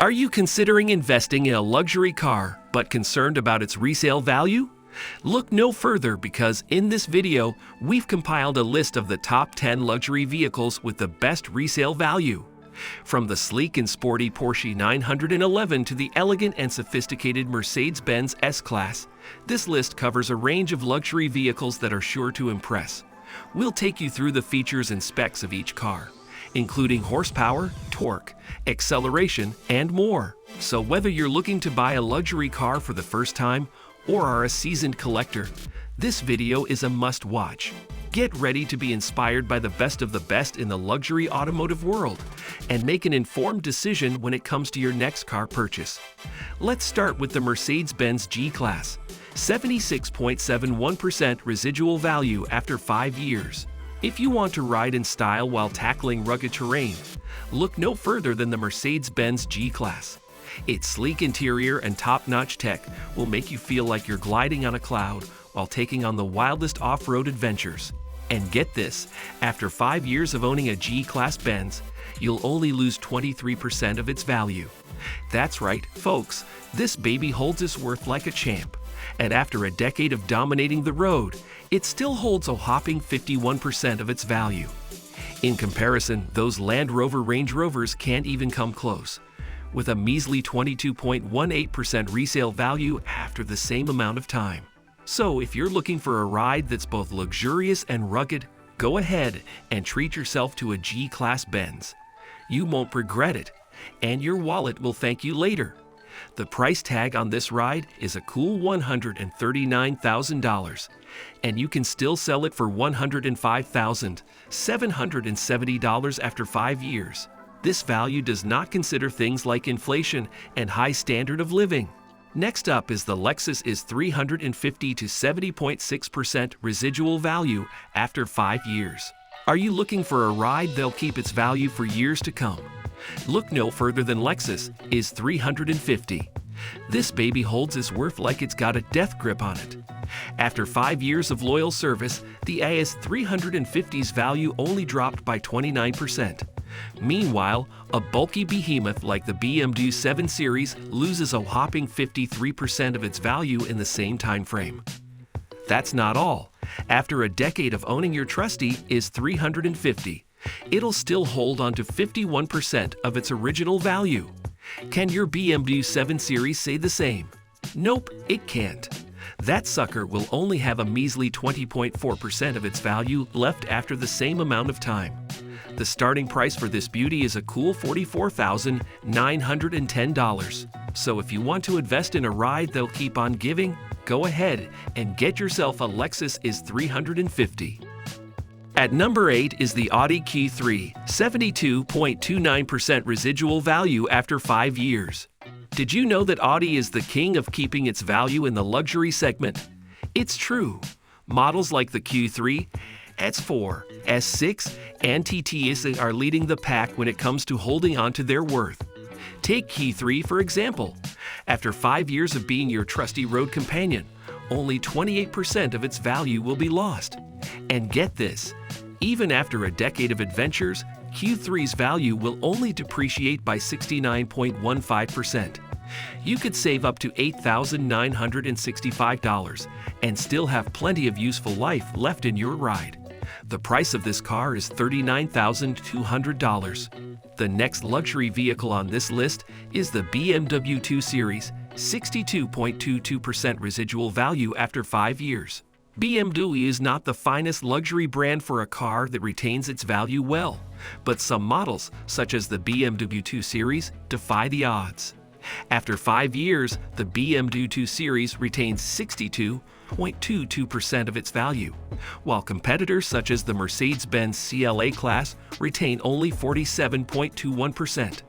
Are you considering investing in a luxury car but concerned about its resale value? Look no further because in this video, we've compiled a list of the top 10 luxury vehicles with the best resale value. From the sleek and sporty Porsche 911 to the elegant and sophisticated Mercedes-Benz S-Class, this list covers a range of luxury vehicles that are sure to impress. We'll take you through the features and specs of each car, including horsepower, torque, acceleration, and more. So whether you're looking to buy a luxury car for the first time or are a seasoned collector, this video is a must-watch. Get ready to be inspired by the best of the best in the luxury automotive world and make an informed decision when it comes to your next car purchase. Let's start with the Mercedes-Benz G-Class, 76.71% residual value after 5 years. If you want to ride in style while tackling rugged terrain, look no further than the Mercedes-Benz G-Class. Its sleek interior and top-notch tech will make you feel like you're gliding on a cloud while taking on the wildest off-road adventures. And get this, after 5 years of owning a G-Class Benz, you'll only lose 23% of its value. That's right, folks, this baby holds its worth like a champ. And after a decade of dominating the road, it still holds a whopping 51% of its value. In comparison, those Land Rover Range Rovers can't even come close, with a measly 22.18% resale value after the same amount of time. So if you're looking for a ride that's both luxurious and rugged, go ahead and treat yourself to a G-Class Benz. You won't regret it, and your wallet will thank you later. The price tag on this ride is a cool $139,000, and you can still sell it for $105,770 after 5 years. This value does not consider things like inflation and high standard of living. Next up is the Lexus ES 350 to 70.6% residual value after 5 years. Are you looking for a ride that'll keep its value for years to come? Look no further than Lexus ES 350. This baby holds its worth like it's got a death grip on it. After 5 years of loyal service, the ES 350's value only dropped by 29%. Meanwhile, a bulky behemoth like the BMW 7 Series loses a whopping 53% of its value in the same time frame. That's not all. After a decade of owning your trusty ES 350, it'll still hold on to 51% of its original value. Can your BMW 7 Series say the same? Nope, it can't. That sucker will only have a measly 20.4% of its value left after the same amount of time. The starting price for this beauty is a cool $44,910. So if you want to invest in a ride that'll keep on giving, go ahead and get yourself a Lexus ES 350. At number 8 is the Audi Q3, 72.29% residual value after 5 years. Did you know that Audi is the king of keeping its value in the luxury segment? It's true. Models like the Q3, S4, S6, and TTS are leading the pack when it comes to holding on to their worth. Take Q3 for example. After 5 years of being your trusty road companion, only 28% of its value will be lost. And get this, even after a decade of adventures, Q3's value will only depreciate by 69.15%. You could save up to $8,965 and still have plenty of useful life left in your ride. The price of this car is $39,200. The next luxury vehicle on this list is the BMW 2 Series, 62.22% residual value after 5 years. BMW is not the finest luxury brand for a car that retains its value well, but some models, such as the BMW 2 Series, defy the odds. After 5 years, the BMW 2 Series retains 62.22% of its value, while competitors such as the Mercedes-Benz CLA class retain only 47.21%.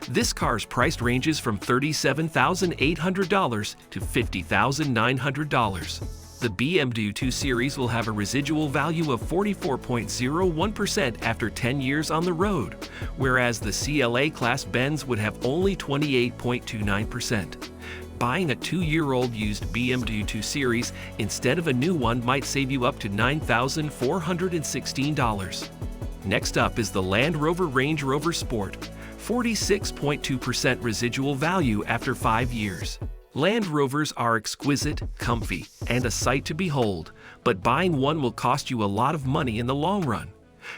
This car's price ranges from $37,800 to $50,900. The BMW 2 Series will have a residual value of 44.01% after 10 years on the road, whereas the CLA class Benz would have only 28.29%. Buying a 2-year-old used BMW 2 Series instead of a new one might save you up to $9,416. Next up is the Land Rover Range Rover Sport, 46.2% residual value after 5 years. Land Rovers are exquisite, comfy, and a sight to behold, but buying one will cost you a lot of money in the long run.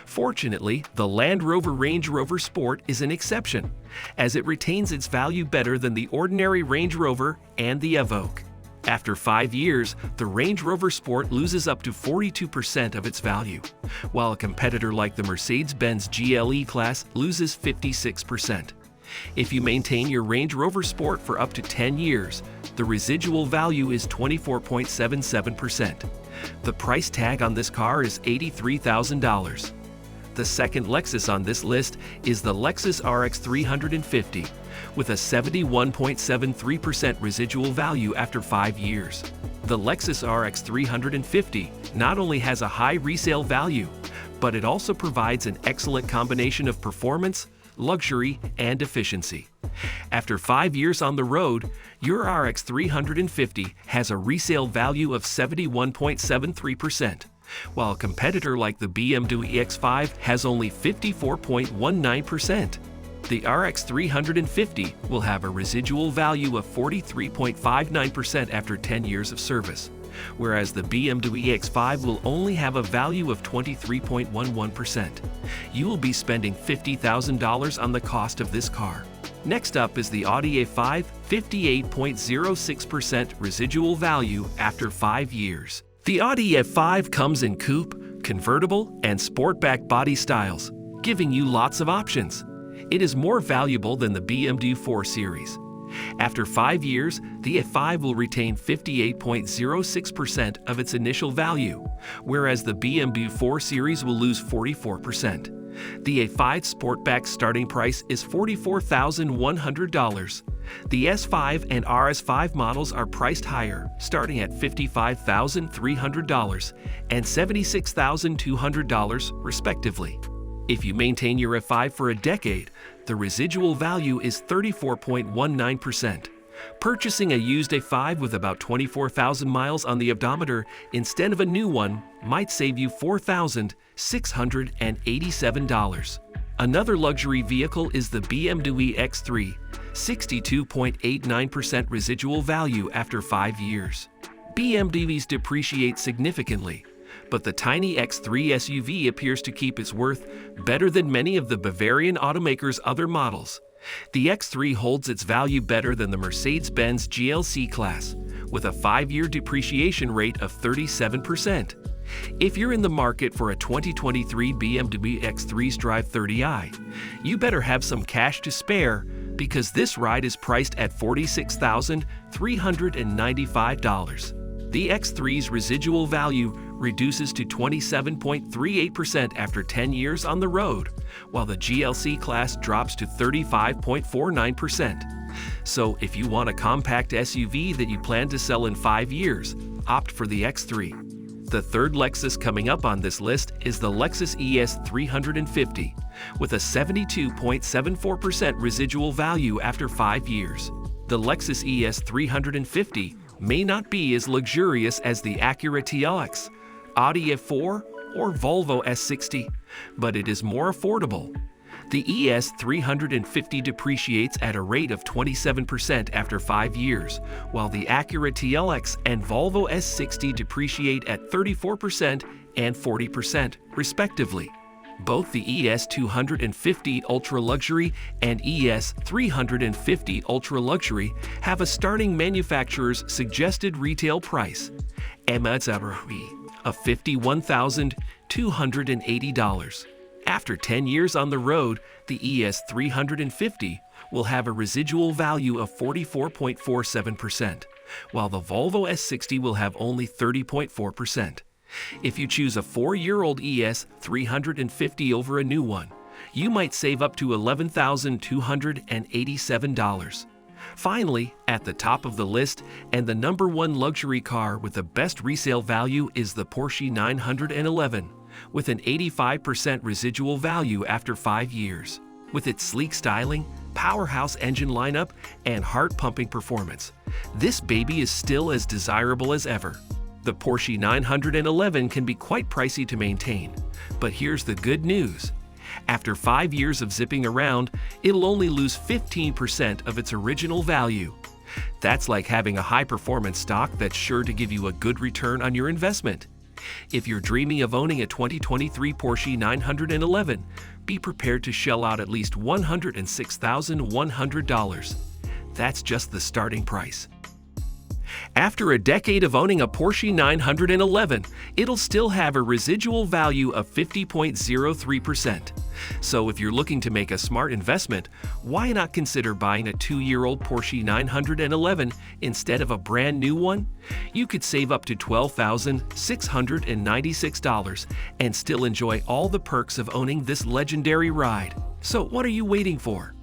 Fortunately, the Land Rover Range Rover Sport is an exception, as it retains its value better than the ordinary Range Rover and the Evoque. After 5 years, the Range Rover Sport loses up to 42% of its value, while a competitor like the Mercedes-Benz G-Class loses 56%. If you maintain your Range Rover Sport for up to 10 years, the residual value is 24.77%. The price tag on this car is $83,000. The second Lexus on this list is the Lexus RX 350, with a 71.73% residual value after 5 years. The Lexus RX 350 not only has a high resale value, but it also provides an excellent combination of performance, luxury, and efficiency. After 5 years on the road, your RX 350 has a resale value of 71.73%, while a competitor like the BMW X5 has only 54.19%. The RX 350 will have a residual value of 43.59% after 10 years of service, whereas the BMW X5 will only have a value of 23.11%. You will be spending $50,000 on the cost of this car. Next up is the Audi A5, 58.06% residual value after 5 years. The Audi A5 comes in coupe, convertible, and sportback body styles, giving you lots of options. It is more valuable than the BMW 4 Series. After 5 years, the A5 will retain 58.06% of its initial value, whereas the BMW 4 Series will lose 44%. The A5 Sportback starting price is $44,100. The S5 and RS5 models are priced higher, starting at $55,300 and $76,200 respectively. If you maintain your A5 for a decade, the residual value is 34.19%. Purchasing a used A5 with about 24,000 miles on the odometer instead of a new one might save you $4,687. Another luxury vehicle is the BMW X3, 62.89% residual value after 5 years. BMWs depreciate significantly, but the tiny X3 SUV appears to keep its worth better than many of the Bavarian automaker's other models. The X3 holds its value better than the Mercedes-Benz G-Class, with a 5-year depreciation rate of 37%. If you're in the market for a 2023 BMW X3's Drive 30i, you better have some cash to spare, because this ride is priced at $46,395. The X3's residual value reduces to 27.38% after 10 years on the road, while the GLC class drops to 35.49%. So if you want a compact SUV that you plan to sell in 5 years, opt for the X3. The third Lexus coming up on this list is the Lexus ES 350, with a 72.74% residual value after 5 years. The Lexus ES 350 may not be as luxurious as the Acura TLX, Audi A4, or Volvo S60, but it is more affordable. The ES 350 depreciates at a rate of 27% after 5 years, while the Acura TLX and Volvo S60 depreciate at 34% and 40%, respectively. Both the ES 250 Ultra Luxury and ES 350 Ultra Luxury have a starting manufacturer's suggested retail price, MSRP, of $51,280. After 10 years on the road, the ES 350 will have a residual value of 44.47%, while the Volvo S60 will have only 30.4%. If you choose a 4-year-old ES 350 over a new one, you might save up to $11,287. Finally, at the top of the list, and the #1 luxury car with the best resale value, is the Porsche 911, with an 85% residual value after 5 years. With its sleek styling, powerhouse engine lineup, and heart-pumping performance, this baby is still as desirable as ever. The Porsche 911 can be quite pricey to maintain, but here's the good news. After 5 years of zipping around, it'll only lose 15% of its original value. That's like having a high-performance stock that's sure to give you a good return on your investment. If you're dreaming of owning a 2023 Porsche 911, be prepared to shell out at least $106,100. That's just the starting price. After a decade of owning a Porsche 911, it'll still have a residual value of 50.03%. So if you're looking to make a smart investment, why not consider buying a 2-year-old Porsche 911 instead of a brand new one? You could save up to $12,696 and still enjoy all the perks of owning this legendary ride. So what are you waiting for?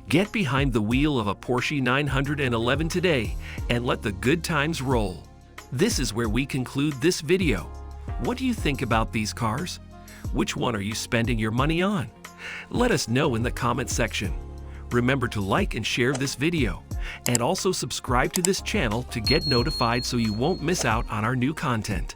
Get behind the wheel of a Porsche 911 today and let the good times roll. This is where we conclude this video. What do you think about these cars? Which one are you spending your money on? Let us know in the comment section. Remember to like and share this video, and also subscribe to this channel to get notified so you won't miss out on our new content.